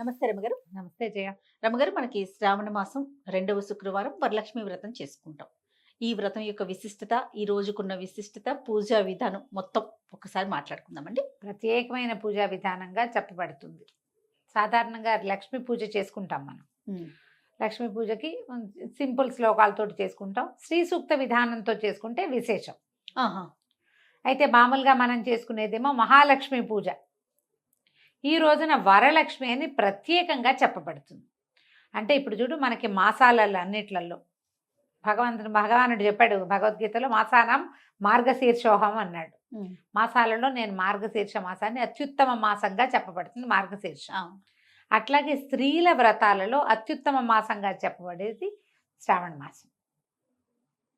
నమస్తే రమగారు. నమస్తే జయ. రమగారు, మనకి శ్రావణ మాసం 2వ శుక్రవారం వరలక్ష్మి వ్రతం చేసుకుంటాం. ఈ వ్రతం యొక్క విశిష్టత, ఈ రోజుకున్న విశిష్టత, పూజా విధానం మొత్తం ఒకసారి మాట్లాడుకుందామండి. ప్రత్యేకమైన పూజా విధానంగా చెప్పబడుతుంది. సాధారణంగా లక్ష్మీ పూజ చేసుకుంటాం మనం. లక్ష్మీ పూజకి సింపుల్ శ్లోకాలతోటి చేసుకుంటాం. శ్రీ సూక్త విధానంతో చేసుకుంటే విశేషం. అయితే మామూలుగా మనం చేసుకునేదేమో మహాలక్ష్మి పూజ. ఈ రోజున వరలక్ష్మి అని ప్రత్యేకంగా చెప్పబడుతుంది. అంటే ఇప్పుడు చూడు, మనకి మాసాలలో అన్నిట్లలో భగవానుడు చెప్పాడు భగవద్గీతలో, మాసానం మార్గశీర్షోహం అన్నాడు. మాసాలలో నేను మార్గశీర్ష మాసాన్ని అత్యుత్తమ మాసంగా చెప్పబడుతుంది మార్గశీర్ష. అట్లాగే స్త్రీల వ్రతాలలో అత్యుత్తమ మాసంగా చెప్పబడేది శ్రావణ మాసం.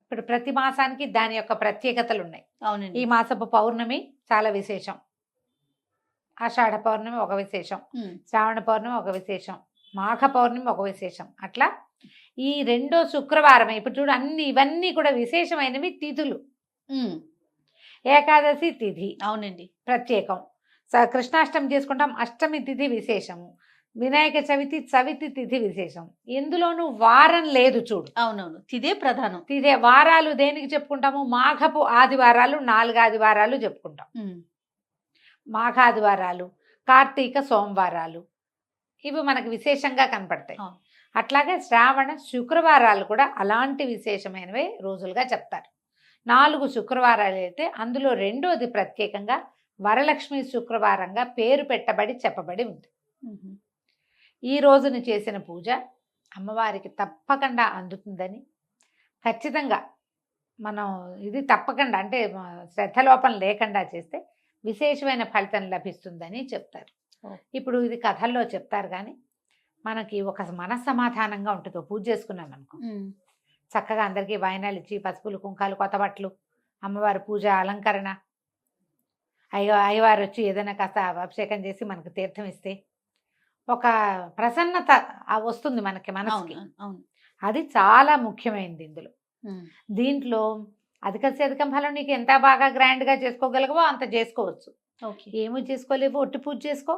ఇప్పుడు ప్రతి మాసానికి దాని యొక్క ప్రత్యేకతలు ఉన్నాయి. అవునండి. ఈ మాసపు పౌర్ణమి చాలా విశేషం, ఆషాఢ పౌర్ణమి ఒక విశేషం, శ్రావణ పౌర్ణమి ఒక విశేషం, మాఘ పౌర్ణమి ఒక విశేషం. అట్లా ఈ 2వ శుక్రవారం ఇప్పుడు చూడు, ఇవన్నీ కూడా విశేషమైనవి తిథులు. ఏకాదశి తిథి అవునండి ప్రత్యేకం. కృష్ణాష్టమి చేసుకుంటాం, అష్టమి తిథి విశేషము. వినాయక చవితి తిథి విశేషం. ఎందులోనూ వారం లేదు చూడు. అవునవును, తిదే ప్రధానం. తిదే వారాలు దేనికి చెప్పుకుంటాము? మాఘపు ఆదివారాలు 4 ఆదివారాలు చెప్పుకుంటాం. మాఘాదివారాలు, కార్తీక సోమవారాలు, ఇవి మనకు విశేషంగా కనపడతాయి. అట్లాగే శ్రావణ శుక్రవారాలు కూడా అలాంటి విశేషమైనవే రోజులుగా చెప్తారు. 4 శుక్రవారాలు అయితే అందులో 2వది ప్రత్యేకంగా వరలక్ష్మి శుక్రవారంగా పేరు పెట్టబడి చెప్పబడి ఉంది. ఈ రోజున చేసిన పూజ అమ్మవారికి తప్పకుండా అందుతుందని, ఖచ్చితంగా మనం ఇది తప్పకుండా, అంటే శ్రద్ధలోపం లేకుండా చేస్తే విశేషమైన ఫలితం లభిస్తుందని చెప్తారు. ఇప్పుడు ఇది కథల్లో చెప్తారు, కానీ మనకి ఒక మనస్సమాధానంగా ఉంటుంది. పూజ చేసుకున్నాం అనుకో, చక్కగా అందరికీ వాయినాలు ఇచ్చి పసుపులు కుంకాలు కొత్త బట్టలు, అమ్మవారి పూజ అలంకరణ, అయ్యవారు వచ్చి ఏదైనా కాస్త అభిషేకం చేసి మనకు తీర్థం ఇస్తే ఒక ప్రసన్నత వస్తుంది మనకి మనసుకి. అది చాలా ముఖ్యమైనది ఇందులో. దీంట్లో అధికం ఫలం నీకు ఎంత బాగా గ్రాండ్గా చేసుకోగలగవో అంత చేసుకోవచ్చు. ఏమీ చేసుకోలేవు, ఒట్టి పూజ చేసుకో,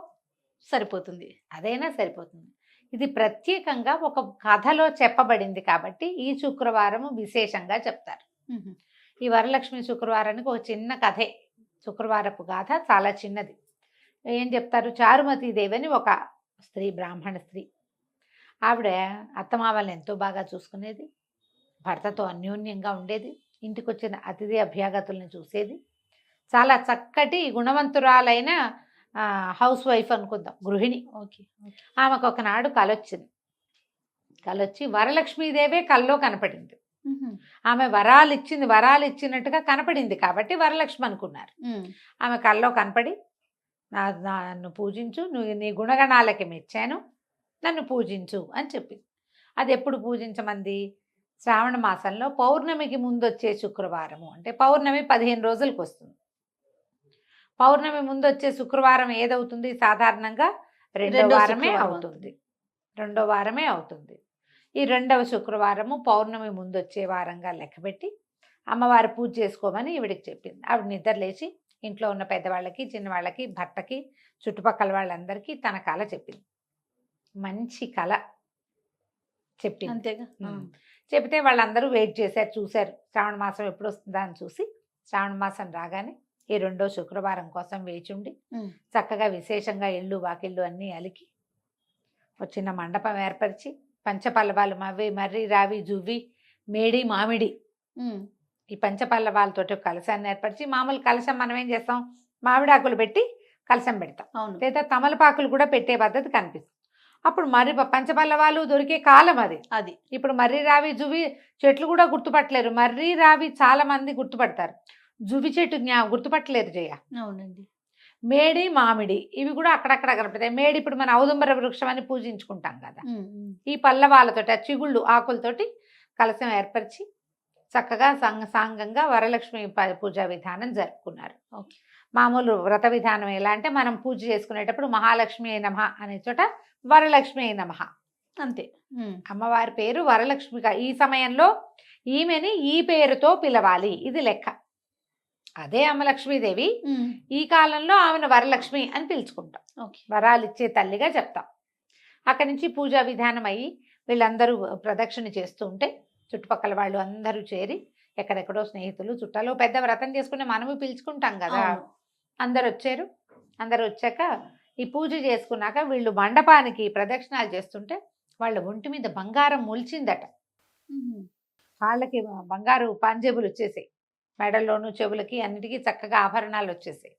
సరిపోతుంది. అదైనా సరిపోతుంది. ఇది ప్రత్యేకంగా ఒక కథలో చెప్పబడింది కాబట్టి ఈ శుక్రవారము విశేషంగా చెప్తారు. ఈ వరలక్ష్మి శుక్రవారానికి ఒక చిన్న కథే, శుక్రవారపు గాథ చాలా చిన్నది. ఏం చెప్తారు? చారుమతి దేవి అని ఒక స్త్రీ, బ్రాహ్మణ స్త్రీ. ఆవిడ అత్తమామల్ని ఎంతో బాగా చూసుకునేది, భర్తతో అన్యోన్యంగా ఉండేది, ఇంటికి వచ్చిన అతిథి అభ్యాగతుల్ని చూసేది. చాలా చక్కటి గుణవంతురాలైన హౌస్ వైఫ్ అనుకుందాం, గృహిణి. ఆమెకు ఒకనాడు కలొచ్చి వరలక్ష్మీదేవే కల్లో కనపడింది. ఆమె వరాలు ఇచ్చినట్టుగా కనపడింది కాబట్టి వరలక్ష్మి అనుకున్నారు. ఆమె కల్లో కనపడి, నన్ను పూజించు, నీ గుణగణాలకి మెచ్చాను, నన్ను పూజించు అని చెప్పింది. అది ఎప్పుడు పూజించమంది? శ్రావణ మాసంలో పౌర్ణమికి ముందు వచ్చే శుక్రవారము. అంటే పౌర్ణమి 15 రోజులకు వస్తుంది. పౌర్ణమి ముందు వచ్చే శుక్రవారం ఏదవుతుంది? సాధారణంగా 2వ వారమే అవుతుంది. 2వ వారమే అవుతుంది. ఈ 2వ శుక్రవారము పౌర్ణమి ముందు వచ్చే వారంగా లెక్కబెట్టి అమ్మవారి పూజ చేసుకోమని ఈవిడికి చెప్పింది. ఆవిడ నిద్ర లేచి ఇంట్లో ఉన్న పెద్దవాళ్ళకి, చిన్నవాళ్ళకి, భర్తకి, చుట్టుపక్కల వాళ్ళందరికీ తన కళ చెప్పింది. మంచి కళ చెప్పింది. అంతేగా. చెప్తే వాళ్ళందరూ వెయిట్ చేశారు, చూశారు శ్రావణ మాసం ఎప్పుడు వస్తుందా అని. చూసి శ్రావణ మాసం రాగానే ఈ 2వ శుక్రవారం కోసం వేచుండి చక్కగా విశేషంగా ఇళ్ళు వాకిళ్ళు అన్నీ అలికి ఒక చిన్న మండపం ఏర్పరిచి పంచపల్లవాలు మర్రి, రావి, జువ్వి, మేడి, మామిడి, ఈ పంచపల్లవాలతోటి కలశాన్ని ఏర్పరిచి, మామూలు కలశం మనం ఏం చేస్తాం, మామిడాకులు పెట్టి కలశం పెడతాం, లేదా తమలపాకులు కూడా పెట్టే పద్ధతి కనిపిస్తుంది. అప్పుడు పంచపల్లవాలు దొరికే కాలం అది. ఇప్పుడు మర్రి, రావి, జువ్వి చెట్లు కూడా గుర్తుపట్టలేరు. మర్రి, రావి చాలా మంది గుర్తుపడతారు, జువ్వి చెట్టు గుర్తుపట్టలేరు జయ. అవునండి. మేడి, మామిడి ఇవి కూడా అక్కడక్కడ కనపడతాయి. మేడి ఇప్పుడు మన ఔదుంబర వృక్షం అని పూజించుకుంటాం కదా, ఈ పల్లవాలతోటి, ఆ చిగుళ్ళు ఆకులతోటి కలశం ఏర్పరిచి చక్కగా సాంగంగా వరలక్ష్మి పూజా విధానం జరుపుకున్నారు. మామూలు వ్రత విధానం ఎలా అంటే, మనం పూజ చేసుకునేటప్పుడు మహాలక్ష్మి అయి నమః అనే చోట వరలక్ష్మి అయి నమః అంతే. అమ్మవారి పేరు వరలక్ష్మిగా ఈ సమయంలో ఈమెని ఈ పేరుతో పిలవాలి, ఇది లెక్క. అదే అమ్మలక్ష్మీదేవి, ఈ కాలంలో ఆమెను వరలక్ష్మి అని పిలుచుకుంటాం, వరాలు ఇచ్చే తల్లిగా చెప్తాం. అక్కడి నుంచి పూజా విధానం అయ్యి వీళ్ళందరూ ప్రదక్షిణ చేస్తూ ఉంటే చుట్టుపక్కల వాళ్ళు అందరూ చేరి ఎక్కడెక్కడో స్నేహితులు చుట్టాలు పెద్ద వ్రతం చేసుకుని మనము పిలుచుకుంటాం కదా. అవును. అందరు వచ్చారు. అందరు వచ్చాక ఈ పూజ చేసుకున్నాక వీళ్ళు మండపానికి ప్రదక్షిణాలు చేస్తుంటే వాళ్ళ ఒంటి మీద బంగారం మొలిచిందట. వాళ్ళకి బంగారు పాంజేబులు వచ్చేసాయి, మెడల్లోనూ చెవులకి అన్నిటికీ చక్కగా ఆభరణాలు వచ్చేసాయి.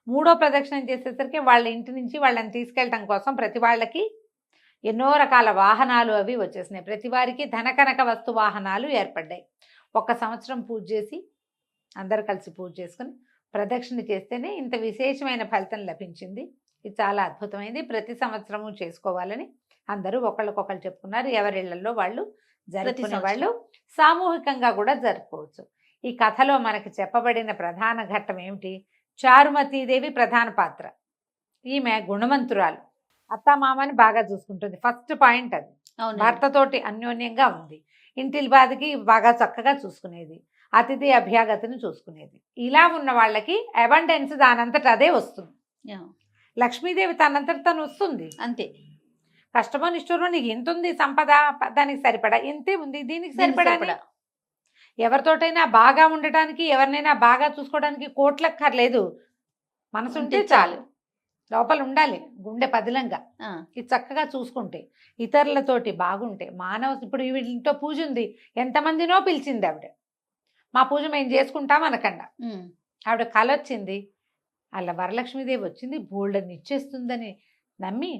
మూడో ప్రదక్షిణం చేసేసరికి వాళ్ళ ఇంటి నుంచి వాళ్ళని తీసుకెళ్ళటం కోసం ప్రతి వాళ్ళకి ఎన్నో రకాల వాహనాలు అవి వచ్చేసినాయి. ప్రతి వారికి ధనకనక వస్తు వాహనాలు ఏర్పడ్డాయి. 1 సంవత్సరం పూజ చేసి అందరు కలిసి పూజ చేసుకుని ప్రదక్షిణ చేస్తేనే ఇంత విశేషమైన ఫలితం లభించింది. ఇది చాలా అద్భుతమైంది. ప్రతి సంవత్సరము చేసుకోవాలని అందరూ ఒకళ్ళకొకళ్ళు చెప్పుకున్నారు. ఎవరిళ్లలో వాళ్ళు జరుపుకునే వాళ్ళు సామూహికంగా కూడా జరుపుకోవచ్చు. ఈ కథలో మనకి చెప్పబడిన ప్రధాన ఘట్టం ఏమిటి? చారుమతీదేవి ప్రధాన పాత్ర. ఈమె గుణవంతురాలు, అత్తామామని బాగా చూసుకుంటుంది. ఫస్ట్ పాయింట్ అది. భర్తతోటి అన్యోన్యంగా ఉంది, ఇంటి బాధకి బాగా చక్కగా చూసుకునేది, అతిథి అభ్యాగతిని చూసుకునేది. ఇలా ఉన్న వాళ్ళకి అబండెన్స్ దానంతట అదే వస్తుంది. లక్ష్మీదేవి తనంతట తను వస్తుంది అంతే. కష్టమో నిష్ఠూరమో నీకు ఎంత ఉంది సంపద, దానికి సరిపడా ఇంతే ఉంది, దీనికి సరిపడా. ఎవరితోటైనా బాగా ఉండటానికి, ఎవరినైనా బాగా చూసుకోవడానికి కోట్లక్కర్లేదు, మనసు ఉంటే చాలు. లోపల ఉండాలి గుండె పదిలంగా. ఇది చక్కగా చూసుకుంటే, ఇతరులతోటి బాగుంటే, మానవ ఇప్పుడు వీళ్ళతో పూజ ఉంది, ఎంతమందినో పిలిచింది ఆవిడ. మా పూజ మేము చేసుకుంటాం అనకుండా ఆవిడ కల వచ్చింది, అలా వరలక్ష్మీదేవి వచ్చింది, బోల్డని ఇచ్చేస్తుందని నమ్మి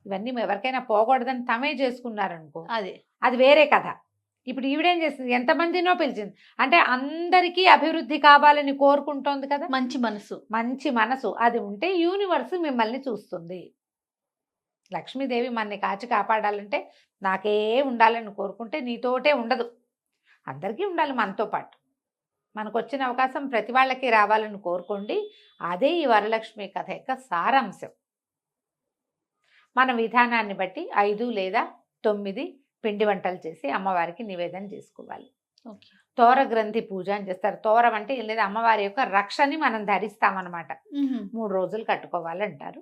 ఇవన్నీ ఎవరికైనా పోకూడదని తమే చేసుకున్నారనుకో, అది వేరే కథ. ఇప్పుడు ఈవిడేం చేసింది, ఎంతమందినో పిలిచింది అంటే అందరికీ అభివృద్ధి కావాలని కోరుకుంటోంది కదా. మంచి మనసు అది ఉంటే యూనివర్స్ మిమ్మల్ని చూస్తుంది. లక్ష్మీదేవి మనని కాచి కాపాడాలంటే నాకే ఉండాలని కోరుకుంటే నీతోటే ఉండదు, అందరికీ ఉండాలి మనతో పాటు. మనకు వచ్చిన అవకాశం ప్రతి వాళ్ళకి రావాలని కోరుకోండి. అదే ఈ వరలక్ష్మి కథ యొక్క సారాంశం. మన విధానాన్ని బట్టి 5 లేదా 9 పిండి వంటలు చేసి అమ్మవారికి నివేదన చేసుకోవాలి. తోర గ్రంథి పూజ అని చేస్తారు. తోరం అంటే ఏం లేదు, అమ్మవారి యొక్క రక్షని మనం ధరిస్తామన్నమాట. 3 రోజులు కట్టుకోవాలంటారు.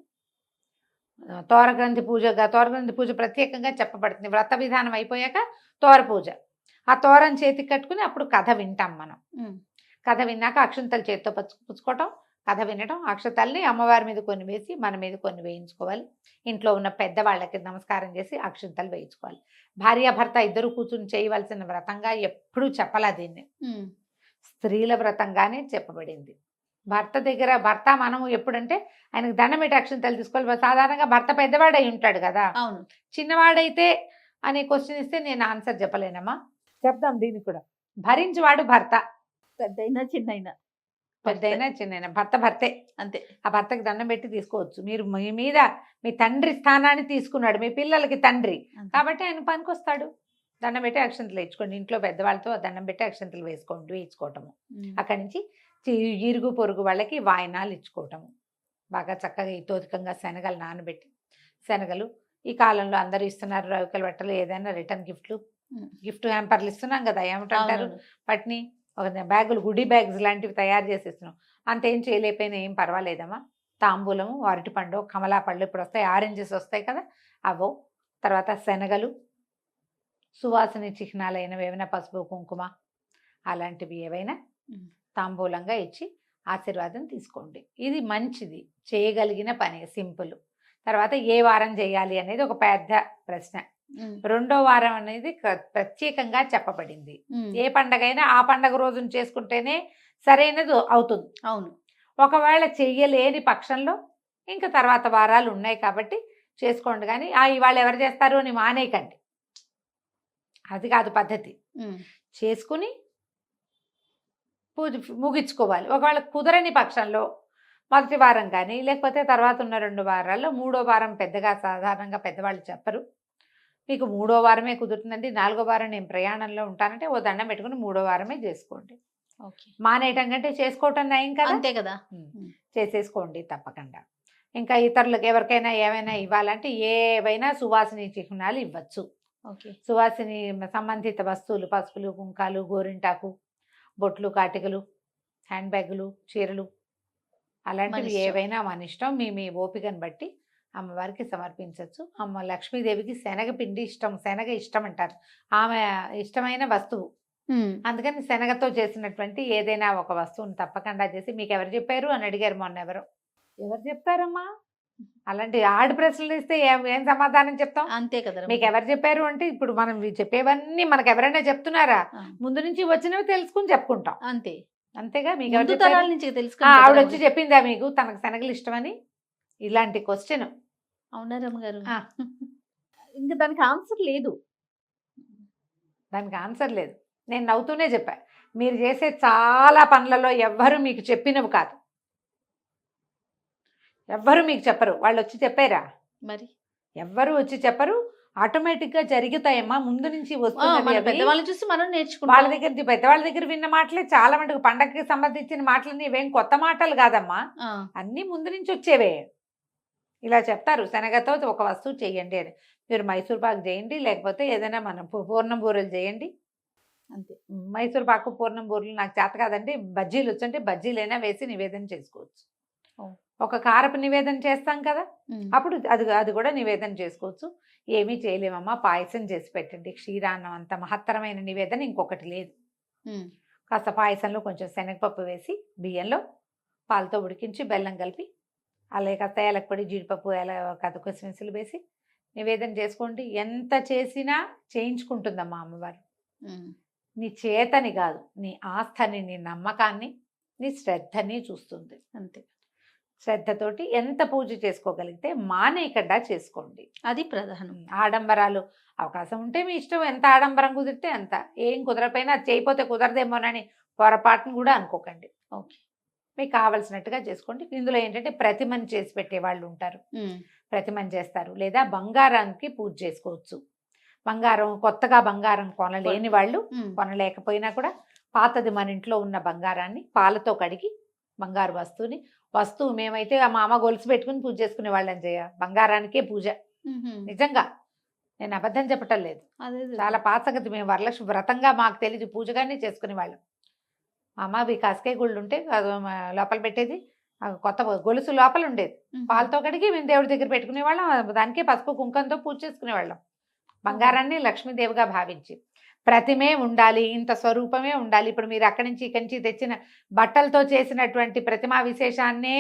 తోర గ్రంథి పూజ ప్రత్యేకంగా చెప్పబడుతుంది. వ్రత విధానం అయిపోయాక తోర పూజ, ఆ తోరం చేతికి కట్టుకుని అప్పుడు కథ వింటాం మనం. కథ విన్నాక అక్షంతలు చేతితో పుచ్చుకోవటం, కథ వినడం, అక్షతల్ని అమ్మవారి మీద కొన్ని వేసి మన మీద కొన్ని వేయించుకోవాలి. ఇంట్లో ఉన్న పెద్దవాళ్ళకి నమస్కారం చేసి అక్షంతలు వేయించుకోవాలి. భార్యాభర్త ఇద్దరు కూర్చుని చేయవలసిన వ్రతంగా ఎప్పుడూ చెప్పలా దీన్ని, స్త్రీల వ్రతంగానే చెప్పబడింది. భర్త మనము ఎప్పుడంటే ఆయనకు దండం పెట్టి అక్షంతలు తీసుకోవాలి. సాధారణంగా భర్త పెద్దవాడై ఉంటాడు కదా, చిన్నవాడైతే అనే క్వశ్చన్ ఇస్తే నేను ఆన్సర్ చెప్పలేనమ్మా, చెప్దాం దీనికి కూడా. భరించేవాడు భర్త, పెద్దయినా చిన్నైనా భర్త భర్తే అంతే. ఆ భర్తకి దండం పెట్టి తీసుకోవచ్చు. మీరు మీ మీద మీ తండ్రి స్థానాన్ని తీసుకున్నాడు, మీ పిల్లలకి తండ్రి కాబట్టి ఆయన పనికొస్తాడు. దండం పెట్టి అక్షంతలు వేయించుకోండి. ఇంట్లో పెద్దవాళ్ళతో దండం పెట్టి అక్షంతలు వేయించుకోవటము. అక్కడి నుంచి ఇరుగు పొరుగు వాళ్ళకి వాయినాలు ఇచ్చుకోవటము. బాగా చక్కగా ఇతోధికంగా శనగలు నానబెట్టి, శనగలు ఈ కాలంలో అందరూ ఇస్తున్నారు, రవికల బట్టలు, ఏదైనా రిటర్న్ గిఫ్ట్ హ్యాంపర్లు ఇస్తున్నాం కదా, ఏమిటంటారు వాటిని, ఒక బ్యాగులు, గుడి బ్యాగ్స్ లాంటివి తయారు చేసి ఇస్తున్నాం. అంతేం చేయలేకపోయినా ఏం పర్వాలేదమ్మా. తాంబూలము, అరటిపండు, కమలా పళ్ళు ఇప్పుడు వస్తాయి, ఆరెంజెస్ వస్తాయి కదా అవో, తర్వాత శనగలు, సువాసన చిహ్నాలైనవి ఏమైనా పసుపు కుంకుమ అలాంటివి ఏవైనా తాంబూలంగా ఇచ్చి ఆశీర్వాదం తీసుకోండి. ఇది మంచిది, చేయగలిగిన పని, సింపుల్. తర్వాత ఏ వారం చేయాలి అనేది ఒక పెద్ద ప్రశ్న. 2వ వారం అనేది ప్రత్యేకంగా చెప్పబడింది. ఏ పండగైనా ఆ పండగ రోజున చేసుకుంటేనే సరైనది అవుతుంది. అవును, ఒకవేళ చెయ్యలేని పక్షంలో ఇంకా తర్వాత వారాలు ఉన్నాయి కాబట్టి చేసుకోండి. కానీ ఇవాళ ఎవరు చేస్తారు అని మానేయకండి, అది కాదు పద్ధతి. చేసుకుని పూజ ముగించుకోవాలి. ఒకవేళ కుదరని పక్షంలో మొదటి వారం కానీ, లేకపోతే తర్వాత ఉన్న 2 వారాల్లో 3వ వారం పెద్దగా సాధారణంగా పెద్దవాళ్ళు చెప్పరు. మీకు 3వ వారమే కుదురుతుందండి, 4వ వారం నేను ప్రయాణంలో ఉంటానంటే ఓ దండం పెట్టుకుని 3వ వారమే చేసుకోండి. మానేయటం కంటే చేసుకోవటం నయం కదా, అంతే కదా. చేసేసుకోండి తప్పకుండా. ఇంకా ఇతరులకు ఎవరికైనా ఏమైనా ఇవ్వాలంటే ఏవైనా సువాసిని చిహ్నాలు ఇవ్వచ్చు. సువాసిని సంబంధిత వస్తువులు, పసుపులు, కుంకాలు, గోరింటాకు, బొట్లు, కాటికలు, హ్యాండ్ బ్యాగులు, చీరలు అలాంటివి ఏవైనా మన ఇష్టం. మీ ఓపికను బట్టి అమ్మవారికి సమర్పించవచ్చు. అమ్మ లక్ష్మీదేవికి శనగపిండి ఇష్టం, శనగ ఇష్టం అంటారు, ఆమె ఇష్టమైన వస్తువు. అందుకని శనగతో చేసినటువంటి ఏదైనా ఒక వస్తువుని తప్పకుండా చేసి, మీకు ఎవరు చెప్పారు అని అడిగారు మొన్న ఎవరు చెప్తారమ్మా అలాంటి ఆడు ప్రశ్నలు ఇస్తే ఏం సమాధానం చెప్తాం? అంతే కదా. మీకు ఎవరు చెప్పారు అంటే, ఇప్పుడు మనం చెప్పేవన్నీ మనకు ఎవరైనా చెప్తున్నారా? ముందు నుంచి వచ్చినవి తెలుసుకుని చెప్పుకుంటాం అంతే. అంతేగా. మీకు ఎవరు తరాల నుంచి ఆవిడ వచ్చి చెప్పిందా మీకు తనకు శనగలు ఇష్టమని? ఇలాంటి క్వశ్చన్. అవునా రమ్మగారు? ఇంకా దానికి ఆన్సర్ లేదు. దానికి ఆన్సర్ లేదు. నేను నవ్వుతూనే చెప్పా, మీరు చేసే చాలా పనులలో ఎవ్వరు మీకు చెప్పినవి కాదు, ఎవ్వరు మీకు చెప్పరు. వాళ్ళు వచ్చి చెప్పారా? మరి ఎవ్వరు వచ్చి చెప్పరు. ఆటోమేటిక్గా జరుగుతాయమ్మా, ముందు నుంచి వస్తుంది. పెద్దవాళ్ళని చూసి మనం నేర్చుకుంటాం. వాళ్ళ దగ్గర, పెద్దవాళ్ళ దగ్గర విన్న మాటలే చాలా మటుకు. పండగకి సంబంధించిన మాటలన్నీ ఇవేం కొత్త మాటలు కాదమ్మా, అన్నీ ముందు నుంచి వచ్చేవే. ఇలా చెప్తారు, శనగతో ఒక వస్తువు చేయండి అని. మీరు మైసూర్ పాకు చేయండి, లేకపోతే ఏదైనా మనం పూర్ణం బూరెలు చేయండి అంతే. మైసూర్ పాకు పూర్ణం బూరెలు నాకు చేత కాదండి, బజ్జీలు వచ్చంటే బజ్జీలైనా వేసి నివేదన చేసుకోవచ్చు. ఒక కారపు నివేదన చేస్తాం కదా, అప్పుడు అది కూడా నివేదన చేసుకోవచ్చు. ఏమీ చేయలేమమ్మా, పాయసం చేసి పెట్టండి. క్షీరాన్నం అంత మహత్తరమైన నివేదన ఇంకొకటి లేదు. కాస్త పాయసంలో కొంచెం శనగపప్పు వేసి, బియ్యంలో పాలతో ఉడికించి బెల్లం కలిపి, అలాగే కాస్త ఏలకపొడి, జీడిపప్పు, కిస్మిస్సులు వేసి నివేదన చేసుకోండి. ఎంత చేసినా చేయించుకుంటుందమ్మా అమ్మవారు. నీ చేతని కాదు, నీ ఆస్థని, నీ నమ్మకాన్ని, నీ శ్రద్ధని చూస్తుంది అంతే. శ్రద్ధతోటి ఎంత పూజ చేసుకోగలిగితే మానేయకుండా చేసుకోండి, అది ప్రధానం. ఆడంబరాలు అవకాశం ఉంటే మీ ఇష్టం, ఎంత ఆడంబరం కుదిరితే అంత. ఏం కుదరపోయినా అది చేయకపోతే కుదరదేమోనని పొరపాటును కూడా అనుకోకండి. ఓకే, మీకు కావలసినట్టుగా చేసుకోండి. ఇందులో ఏంటంటే ప్రతిమని చేసి పెట్టే వాళ్ళు ఉంటారు, ప్రతిమని చేస్తారు. లేదా బంగారానికి పూజ చేసుకోవచ్చు. కొత్తగా బంగారం కొనలేని వాళ్ళు, కొనలేకపోయినా కూడా పాతది మన ఇంట్లో ఉన్న బంగారాన్ని పాలతో కడిగి బంగారు వస్తువు మేమైతే మా అమ్మ గొలుసు పెట్టుకుని పూజ చేసుకునే వాళ్ళని చేయ, బంగారానికే పూజ. నిజంగా నేను అబద్ధం చెప్పటం లేదు, చాలా పాత సంగతి. మేము వరలక్ష్మి వ్రతంగా మాకు తెలియదు, పూజగానే చేసుకునే వాళ్ళం. మా అమ్మ కాసకాయ గుళ్ళు ఉంటే లోపల పెట్టేది, కొత్త గొలుసు లోపల ఉండేది, పాలతో కడిగి మేము దేవుడి దగ్గర పెట్టుకునే వాళ్ళం. దానికే పసుపు కుంకంతో పూజ చేసుకునే వాళ్ళం. బంగారాన్ని లక్ష్మీదేవిగా భావించి ప్రతిమే ఉండాలి, ఇంత స్వరూపమే ఉండాలి. ఇప్పుడు మీరు అక్కడి నుంచి ఇక్కడి నుంచి తెచ్చిన బట్టలతో చేసినటువంటి ప్రతిమా విశేషాన్నే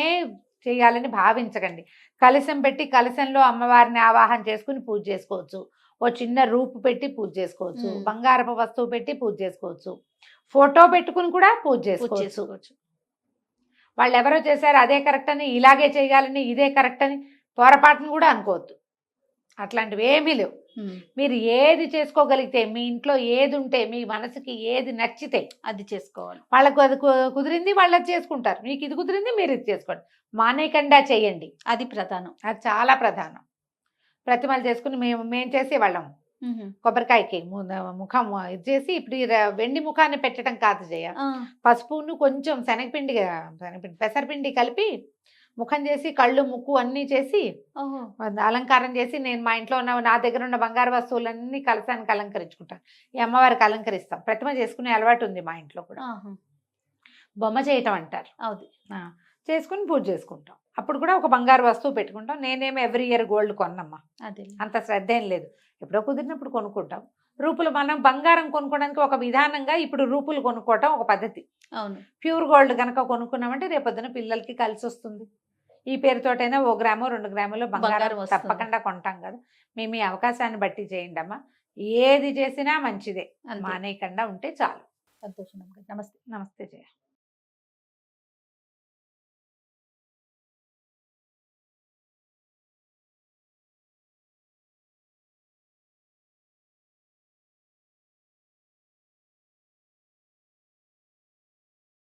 చేయాలని భావించకండి. కలశం పెట్టి కలశంలో అమ్మవారిని ఆవాహన చేసుకుని పూజ చేసుకోవచ్చు. ఓ చిన్న రూపు పెట్టి పూజ చేసుకోవచ్చు, బంగారపు వస్తువు పెట్టి పూజ చేసుకోవచ్చు, ఫోటో పెట్టుకుని కూడా పూజ చేసుకోవచ్చు. వాళ్ళు ఎవరో చేశారు అదే కరెక్ట్ అని, ఇలాగే చేయాలని, ఇదే కరెక్ట్ అని పొరపాటును కూడా అనుకోవద్దు. అట్లాంటివి ఏమీ లేవు. మీరు ఏది చేసుకోగలిగితే, మీ ఇంట్లో ఏది ఉంటే, మీ మనసుకి ఏది నచ్చితే అది చేసుకోవాలి. వాళ్ళకు అది కుదిరింది వాళ్ళు అది చేసుకుంటారు, మీకు ఇది కుదిరింది మీరు ఇది చేసుకోండి. మానేయకుండా చేయండి, అది ప్రధానం, అది చాలా ప్రధానం. ప్రతిమలు చేసుకుని మేము చేసేవాళ్ళం. కొబ్బరికాయకి ముఖం ఇది చేసి, ఇప్పుడు వెండి ముఖాన్ని పెట్టడం కాదు చేయ, పసుపును కొంచెం శనగపిండి పెసరపిండి కలిపి ముఖం చేసి, కళ్ళు ముక్కు అన్నీ చేసి అలంకారం చేసి, నేను మా ఇంట్లో ఉన్న నా దగ్గర ఉన్న బంగారు వస్తువులన్నీ కలశానికి అలంకరించుకుంటాను. ఈ అమ్మవారికి అలంకరిస్తాం. ప్రతిమ చేసుకునే అలవాటు ఉంది మా ఇంట్లో కూడా. బొమ్మ చేయటం అంటారు, అవుది, చేసుకుని పూజ చేసుకుంటాం. అప్పుడు కూడా ఒక బంగారు వస్తువు పెట్టుకుంటాం. నేనేమో ఎవ్రీ ఇయర్ గోల్డ్ కొన్నమ్మా, అదే అంత శ్రద్ధ ఏం లేదు. ఎప్పుడో కుదిరినప్పుడు కొనుక్కుంటాం. రూపులు మనం బంగారం కొనుక్కోవడానికి ఒక విధానంగా, ఇప్పుడు రూపులు కొనుక్కోవటం ఒక పద్ధతి. అవును, ప్యూర్ గోల్డ్ కనుక కొనుక్కున్నామంటే రేపొద్దున పిల్లలకి కలిసి వస్తుంది. ఈ పేరుతోటైనా 1 గ్రామో 2 గ్రాములో బంగారం తప్పకుండా కొంటాం కదా. మేము ఈ అవకాశాన్ని బట్టి చేయండి అమ్మా. ఏది చేసినా మంచిదే, మానేయకుండా ఉంటే చాలు. సంతోషం. నమస్తే. నమస్తే జయ.